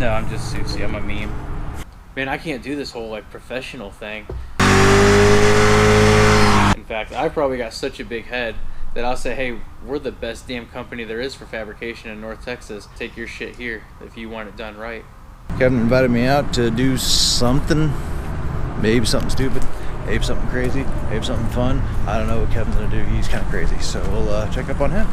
No, I'm just Soucie. I'm a meme. Man, I can't do this whole like professional thing. In fact, I probably got such a big head that I'll say, hey, we're the best damn company there is for fabrication in North Texas. Take your shit here if you want it done right. Kevin invited me out to do something, maybe something stupid, maybe something crazy, maybe something fun. I don't know what Kevin's gonna do. He's kind of crazy, so we'll check up on him.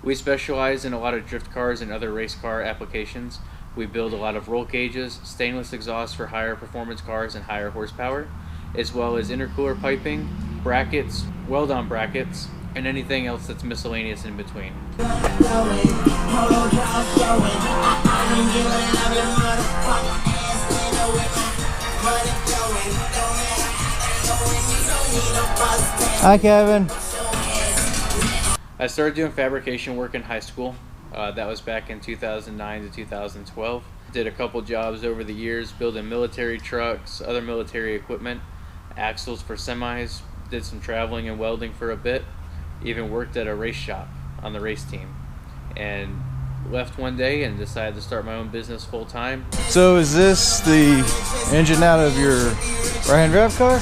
We specialize in a lot of drift cars and other race car applications. We build a lot of roll cages, stainless exhaust for higher performance cars and higher horsepower, as well as intercooler piping, brackets, weld-on brackets, and anything else that's miscellaneous in between. Hi, Kevin. I started doing fabrication work in high school. That was back in 2009 to 2012. Did a couple jobs over the years, building military trucks, other military equipment, axles for semis, did some traveling and welding for a bit, even worked at a race shop on the race team, and left one day and decided to start my own business full time. So is this the engine out of your right-hand drive car?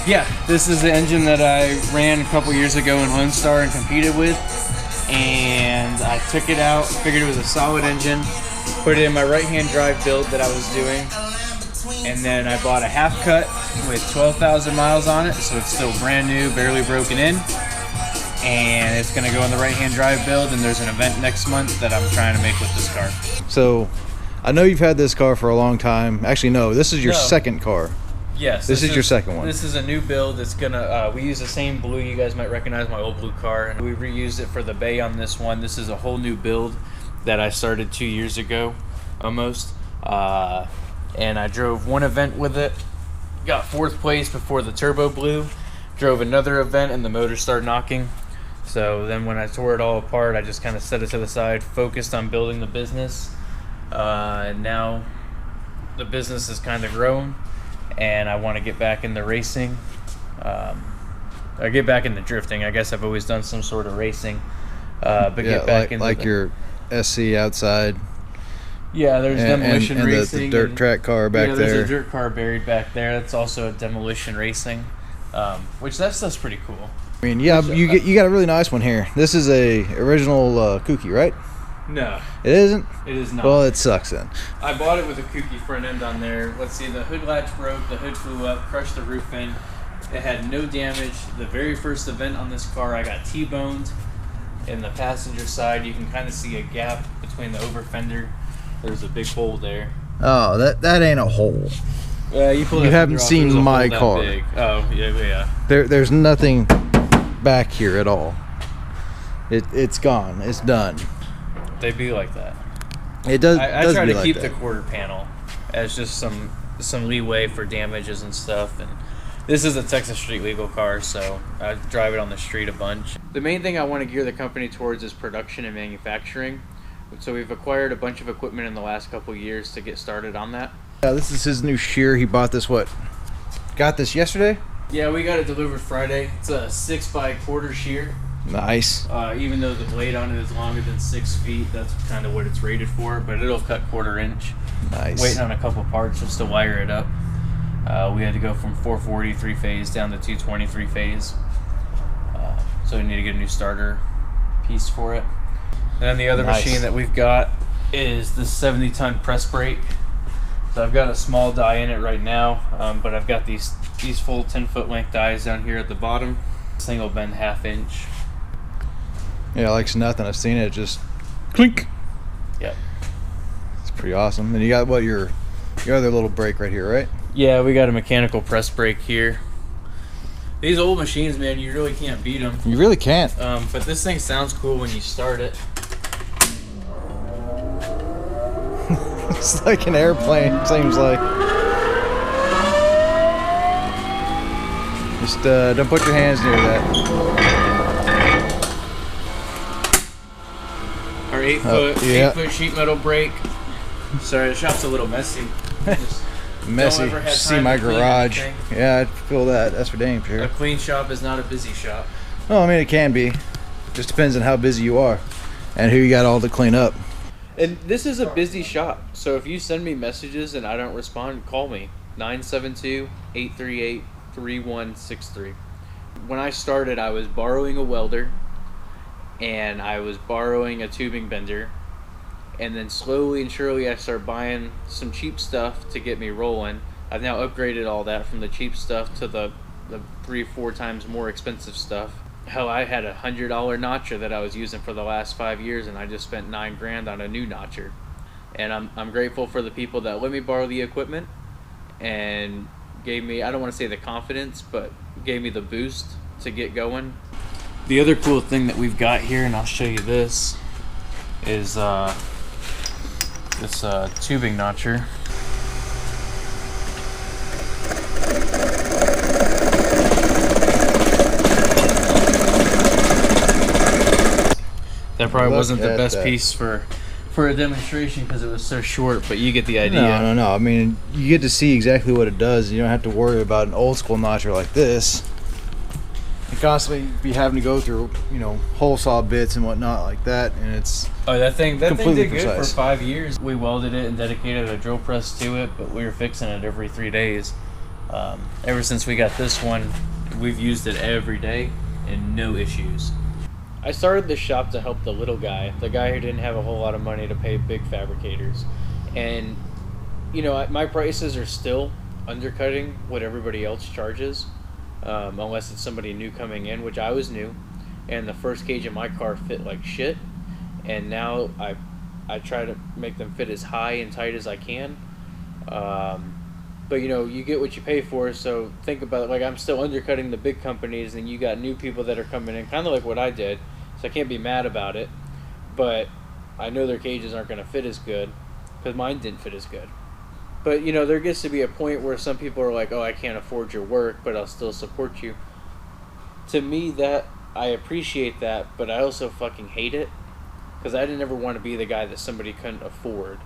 Yeah, this is the engine that I ran a couple years ago in Lone Star and competed with, and I took it out, figured it was a solid engine, put it in my right-hand drive build that I was doing, and then I bought a half cut with 12,000 miles on it, so it's still brand new, barely broken in, and it's going to go in the right-hand drive build, and there's an event next month that I'm trying to make with this car. So I know you've had this car for a long time. Actually, no, this is your second car. Yes. This is your second one. This is a new build. It's gonna, we use the same blue. You guys might recognize my old blue car, and we reused it for the bay on this one. This is a whole new build that I started 2 years ago, almost. And I drove one event with it, got 4th place before the turbo blew, drove another event and the motor started knocking. So then when I tore it all apart, I just kind of set it to the side, focused on building the business. And now the business has kind of grown, and I want to get back into racing. I get back into drifting. I guess I've always done some sort of racing, but yeah, get back into your SC outside. Yeah, there's demolition and racing. The dirt track car back there. There's a dirt car buried back there. That's also a demolition racing, which that stuff's pretty cool. I mean, yeah, you got a really nice one here. This is a original Kouki, right? No. It isn't? It is not. Well, it sucks then. I bought it with a Kouki front end on there. Let's see, the hood latch broke, the hood flew up, crushed the roof in. It had no damage. The very first event on this car, I got T-boned in the passenger side. You can kind of see a gap between the over fender. There's a big hole there. Oh, that ain't a hole. You haven't seen my car. Oh, yeah. There's nothing back here at all. It's gone. It's done. They be like that. It does. I try to keep like the quarter panel as just some leeway for damages and stuff. And this is a Texas street legal car, so I drive it on the street a bunch. The main thing I want to gear the company towards is production and manufacturing. So we've acquired a bunch of equipment in the last couple years to get started on that. Yeah, this is his new shear. He bought this, got this yesterday? Yeah, we got it delivered Friday. It's a 6x1/4 shear. Nice. Even though the blade on it is longer than 6 feet, that's kind of what it's rated for, but it'll cut 1/4 inch. Nice. Waiting on a couple parts just to wire it up. We had to go from 440 3-phase down to 220 3-phase. So we need to get a new starter piece for it. And then the other machine that we've got is the 70-ton press brake. So I've got a small die in it right now, but I've got these full 10-foot length dies down here at the bottom. This thing will bend 1/2 inch. Yeah, like nothing. I've seen it just clink. Yep. It's pretty awesome. And you got your other little brake right here, right? Yeah, we got a mechanical press brake here. These old machines, man, you really can't beat them. You really can't. But this thing sounds cool when you start it. It's like an airplane, seems like. Just don't put your hands near that. Our 8-foot sheet metal brake. Sorry, the shop's a little messy. Messy. See my garage. Yeah, I feel that. That's for damn sure. A clean shop is not a busy shop. Oh, I mean, it can be. Just depends on how busy you are and who you got all to clean up. And this is a busy shop, so if you send me messages and I don't respond, call me. 972-838-3163. When I started, I was borrowing a welder, and I was borrowing a tubing bender, and then slowly and surely I started buying some cheap stuff to get me rolling. I've now upgraded all that from the cheap stuff to the 3-4 times more expensive stuff. Hell, I had a $100 notcher that I was using for the last 5 years, and I just spent $9 grand on a new notcher. And I'm grateful for the people that let me borrow the equipment and gave me, I don't want to say the confidence, but gave me the boost to get going. The other cool thing that we've got here, and I'll show you this, is this tubing notcher. That probably wasn't the best piece for a demonstration because it was so short, but you get the idea. No. I mean, you get to see exactly what it does. You don't have to worry about an old school notcher like this and constantly be having to go through, you know, hole saw bits and whatnot like that. And it's that thing did precise. good for 5 years. We welded it and dedicated a drill press to it, but we were fixing it every 3 days. Ever since we got this one, we've used it every day and no issues. I started this shop to help the little guy, the guy who didn't have a whole lot of money to pay big fabricators. And, you know, my prices are still undercutting what everybody else charges, unless it's somebody new coming in, which I was new. And the first cage in my car fit like shit. And now I try to make them fit as high and tight as I can. But, you know, you get what you pay for, so think about it. Like, I'm still undercutting the big companies, and you got new people that are coming in, kind of like what I did. So I can't be mad about it, but I know their cages aren't going to fit as good because mine didn't fit as good. But, you know, there gets to be a point where some people are like, oh, I can't afford your work, but I'll still support you. To me, that I appreciate that, but I also fucking hate it because I didn't ever want to be the guy that somebody couldn't afford.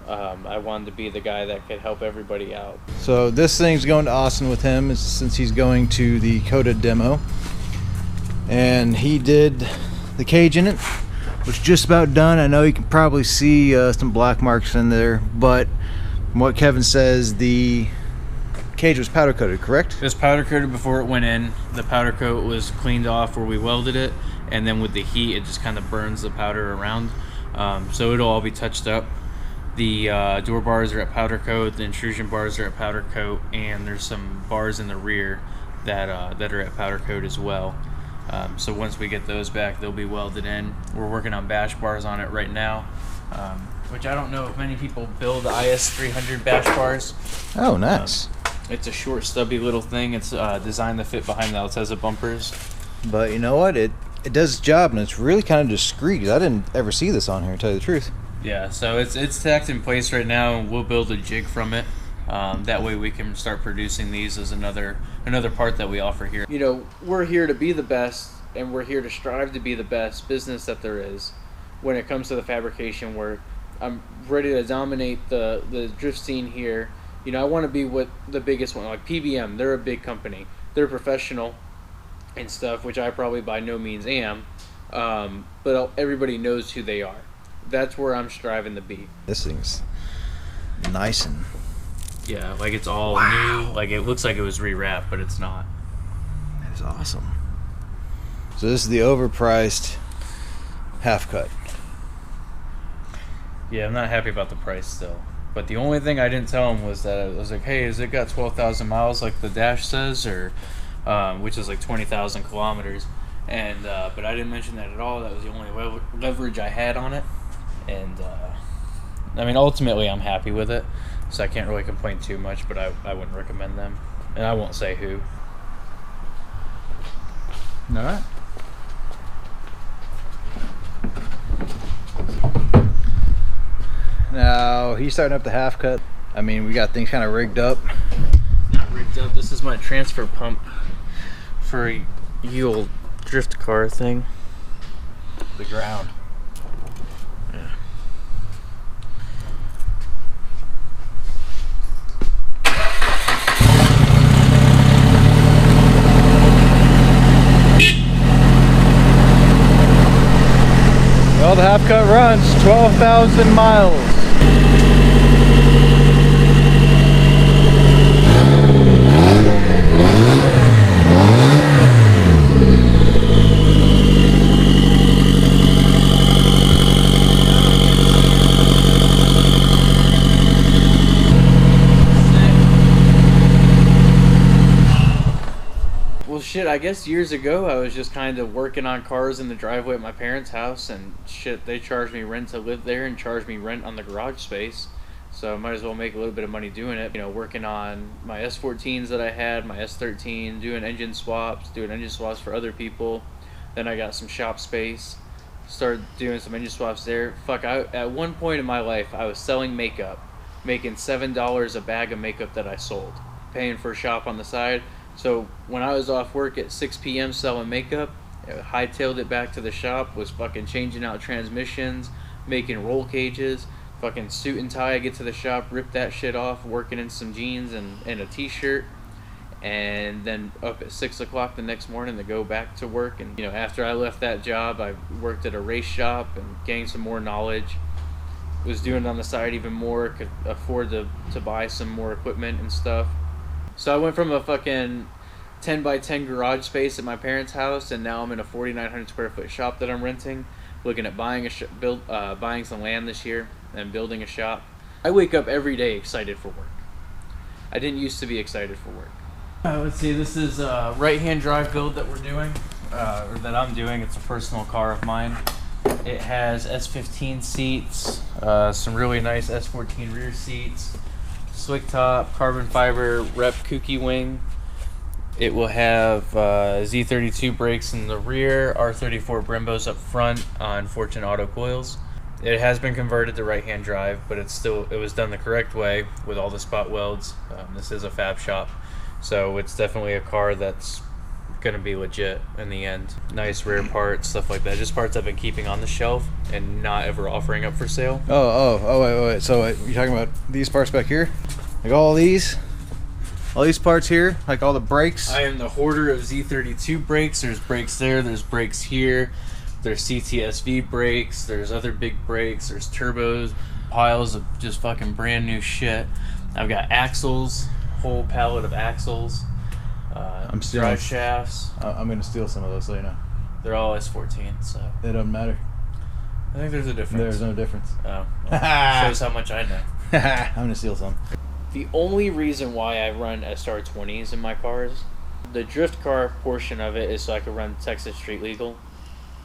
I wanted to be the guy that could help everybody out. So this thing's going to Austin with him since he's going to the COTA demo. And he did the cage in it, which is just about done. I know you can probably see some black marks in there, but from what Kevin says, the cage was powder coated, correct? It was powder coated before it went in. The powder coat was cleaned off where we welded it, and then with the heat, it just kind of burns the powder around. So it'll all be touched up. The door bars are at powder coat, the intrusion bars are at powder coat, and there's some bars in the rear that are at powder coat as well. So once we get those back, they'll be welded in. We're working on bash bars on it right now, which I don't know if many people build IS300 bash bars. Oh, nice. It's a short, stubby little thing. It's designed to fit behind the Altezza bumpers. But you know what? It does its job, and it's really kind of discreet. I didn't ever see this on here, to tell you the truth. Yeah, so it's tacked in place right now, and we'll build a jig from it. That way we can start producing these as another part that we offer here. You know, we're here to be the best, and we're here to strive to be the best business that there is when it comes to the fabrication work. I'm ready to dominate the drift scene here. You know, I want to be what the biggest one, like PBM. They're a big company. They're professional and stuff, which I probably by no means am. But everybody knows who they are. That's where I'm striving to be. This thing's nice and... Yeah, like it's all new. Like it looks like it was rewrapped, but it's not. That is awesome. So this is the overpriced half cut. Yeah, I'm not happy about the price still. But the only thing I didn't tell him was that I was like, hey, has it got 12,000 miles like the dash says, or which is like 20,000 kilometers? And but I didn't mention that at all. That was the only leverage I had on it. And I mean, ultimately, I'm happy with it, so I can't really complain too much. But I wouldn't recommend them, and I won't say who. All right. Now he's starting up the half cut. I mean, we got things kind of rigged up. Not rigged up. This is my transfer pump for you old drift car thing. The ground. Yeah. Well, the half cut runs 12,000 miles. Well, shit, I guess years ago I was just kind of working on cars in the driveway at my parents' house, and shit, they charged me rent to live there and charged me rent on the garage space. So I might as well make a little bit of money doing it. You know, working on my S14s that I had, my S13, doing engine swaps for other people. Then I got some shop space, started doing some engine swaps there. Fuck, at one point in my life, I was selling makeup, making $7 a bag of makeup that I sold, paying for a shop on the side. So when I was off work at 6 p.m. selling makeup, I hightailed it back to the shop, was fucking changing out transmissions, making roll cages, fucking suit and tie. I get to the shop, rip that shit off, working in some jeans and a t-shirt, and then up at 6 o'clock the next morning to go back to work. And, you know, after I left that job, I worked at a race shop and gained some more knowledge. Was doing it on the side even more, could afford to buy some more equipment and stuff. So I went from a fucking 10 by 10 garage space at my parents' house, and now I'm in a 4,900 square foot shop that I'm renting, looking at buying buying some land this year and building a shop. I wake up every day excited for work. I didn't used to be excited for work. Let's see, this is a right-hand drive build that we're doing, or that I'm doing. It's a personal car of mine. It has S15 seats, some really nice S14 rear seats, slick top, carbon fiber rep Kouki wing. It will have Z32 brakes in the rear, R34 Brembos up front on Fortune auto coils. It has been converted to right-hand drive, but it was done the correct way with all the spot welds. This is a fab shop, so it's definitely a car that's gonna be legit in the end. Nice rear parts, stuff like that. Just parts I've been keeping on the shelf and not ever offering up for sale. Wait. So you're talking about these parts back here? Like all these parts here? Like all the brakes? I am the hoarder of Z32 brakes. There's brakes there, there's brakes here. There's CTSV brakes, there's other big brakes, there's turbos, piles of just fucking brand new shit. I've got axles, whole pallet of axles. I'm stealing. Drive shafts. I'm gonna steal some of those, so you know. They're all S14, so It doesn't matter. I think there's a difference. There's no difference. Oh, well, shows how much I know. I'm gonna steal some. The only reason why I run SR20s in my cars, the drift car portion of it is so I can run Texas Street Legal.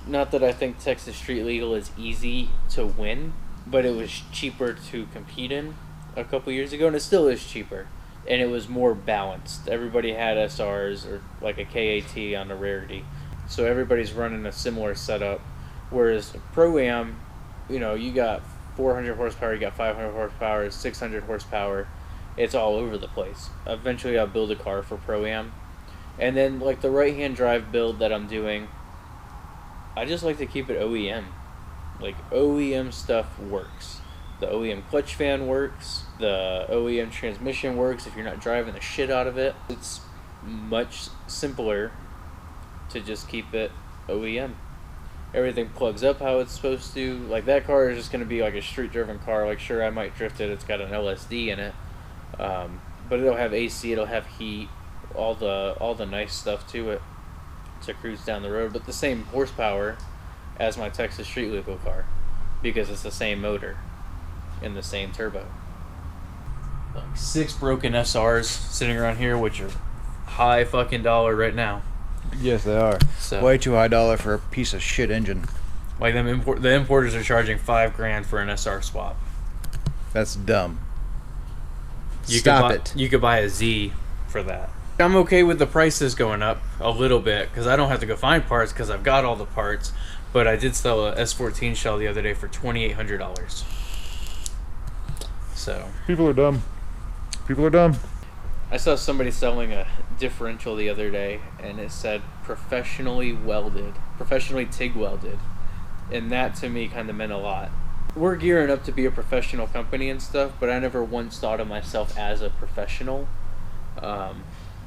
Not that I think Texas Street Legal is easy to win, but it was cheaper to compete in a couple years ago, and it still is cheaper. And it was more balanced. Everybody had SRs or like a KAT on the rarity. So everybody's running a similar setup. Whereas Pro-Am, you know, you got 400 horsepower, you got 500 horsepower, 600 horsepower. It's all over the place. Eventually I'll build a car for Pro-Am. And then like the right-hand drive build that I'm doing, I just like to keep it OEM. Like OEM stuff works. The OEM clutch fan works. The OEM transmission works if you're not driving the shit out of it. It's much simpler to just keep it OEM. Everything plugs up how it's supposed to. Like that car is just going to be like a street driven car. Like sure I might drift it. It's got an LSD in it. But it'll have AC, it'll have heat, all the nice stuff to it to cruise down the road, but the same horsepower as my Texas Street Legal car because it's the same motor and the same turbo. Like 6 broken SRs sitting around here, which are high fucking dollar right now. Yes, they are. So, way too high dollar for a piece of shit engine. Like the importers are charging $5,000 for an SR swap. That's dumb. You could buy a Z for that. I'm okay with the prices going up a little bit because I don't have to go find parts because I've got all the parts. But I did sell a S14 shell the other day for $2,800. So people are dumb. People are dumb. I saw somebody selling a differential the other day, and it said professionally TIG welded, and that to me kind of meant a lot. We're gearing up to be a professional company and stuff, but I never once thought of myself as a professional.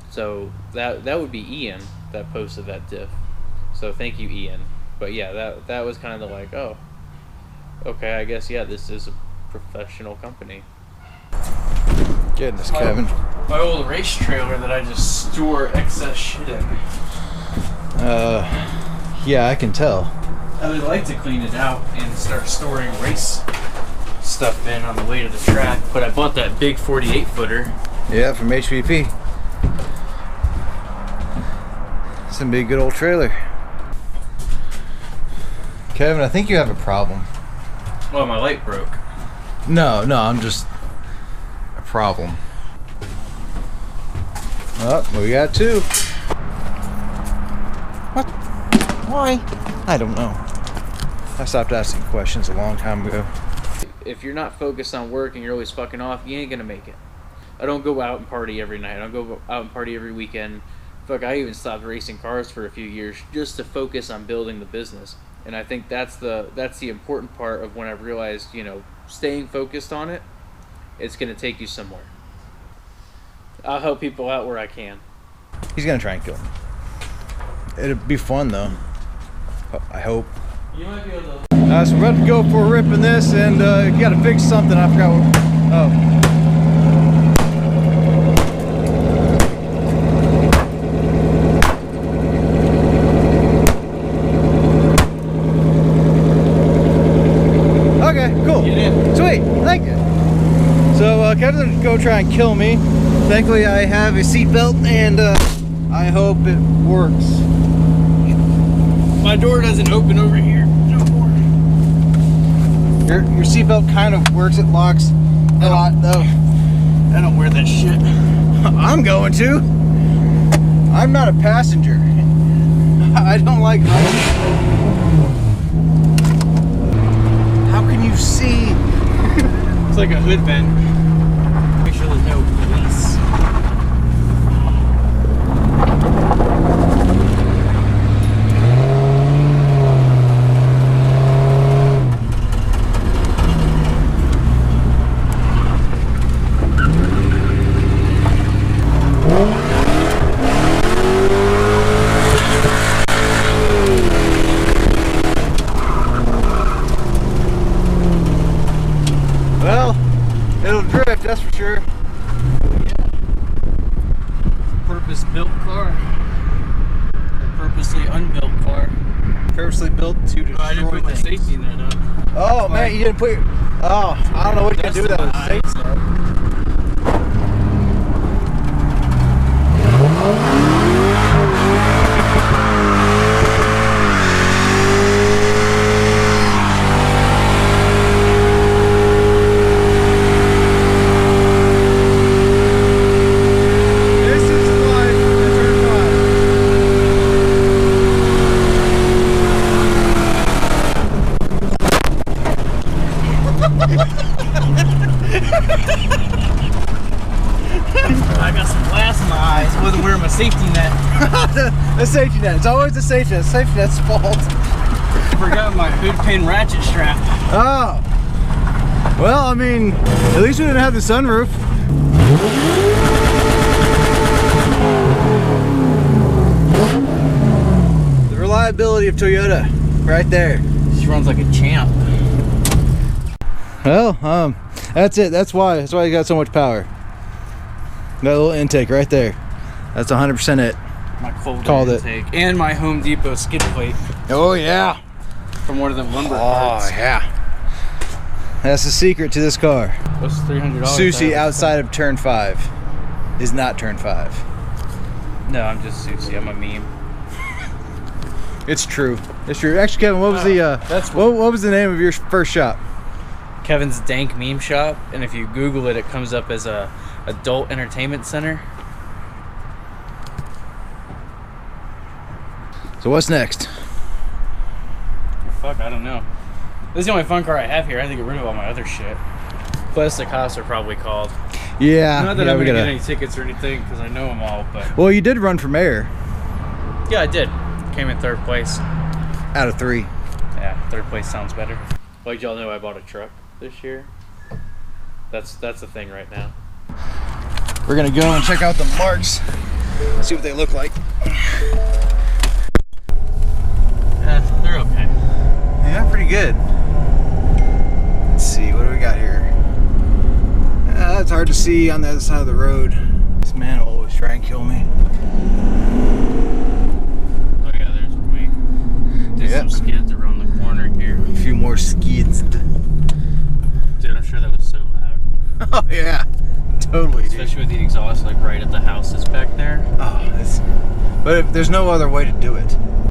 So that would be Ian that posted that diff. So thank you, Ian. But yeah, that was kind of like, oh, Okay, I guess, yeah, this is a professional company. Goodness, Kevin. My old race trailer that I just store excess shit in. Yeah, I can tell. I would like to clean it out and start storing race stuff in on the way to the track, but I bought that big 48 footer. Yeah, from HVP. It's gonna be a good old trailer. Kevin, I think you have a problem. Well, my light broke. No, I'm just a problem. Oh, we got two. What? Why? I don't know. I stopped asking questions a long time ago. If you're not focused on work and you're always fucking off, you ain't gonna make it. I don't go out and party every night. I don't go out and party every weekend. Fuck, I even stopped racing cars for a few years just to focus on building the business. And I think that's the important part of when I realized, you know, staying focused on it, it's gonna take you somewhere. I'll help people out where I can. He's gonna try and kill me. It'd be fun though. I hope. You might be able to. So we're about to go for a rip in this, and you gotta fix something. I forgot what. Oh. Okay, cool. Get in. Sweet, thank you. So Kevin's gonna go try and kill me. Thankfully, I have a seatbelt, and I hope it works. My door doesn't open over here. No more. Your seatbelt kind of works. It locks a lot, though. I don't wear that shit. I'm going to. I'm not a passenger. I don't like riding. How can you see? It's like a hood vent. Make sure there's no police. Well, it'll drift, that's for sure. Purpose-built car. A purposely unbuilt car. Purposely built to destroy I didn't put my things. safety net up. Oh man, you didn't put your. Oh, I don't know what you can do with that with a safety net. This is life in turn 5. I got some glass in my eyes. I wasn't wearing my safety net. The safety net. It's always the safety net. Safety net's fault. I forgot my hood pin ratchet strap. Oh. Well, I mean, at least we didn't have the sunroof. The reliability of Toyota, right there. She runs like a champ. Well, that's it. That's why you got so much power. That little intake right there. That's 100% it. My cold Called intake. And my Home Depot skid plate Oh yeah. from one of them lumber Oh parts. yeah. That's the secret to this car. What's $300? Soucie outside of turn 5 is not turn 5. No, I'm just Soucie. I'm a meme. It's true. It's true. Actually, Kevin, what was that's what was the name of your first shop? Kevin's Dank Meme Shop, and if you Google it, it comes up as a adult entertainment center. So what's next? Fuck, I don't know. This is the only fun car I have here. I have to get rid of all my other shit. Plus the costs are probably called. Yeah. Not that yeah, I'm we gonna gotta. get any tickets or anything because I know them all, but Well, you did run for mayor yeah, I did. Came in 3rd place. out of 3. Yeah, 3rd place sounds better. Like y'all know, I bought a truck this year. That's the thing right now. We're gonna go and check out the marks. See what they look like. They're okay. Yeah, pretty good. got here. It's hard to see on the other side of the road. This man will always try and kill me. Oh yeah, there's Wink. Did some skids around the corner here. A few more skids. Dude, I'm sure that was so loud. Oh yeah, totally. Especially with the exhaust like right at the house that's back there. Oh, but there's no other way to do it.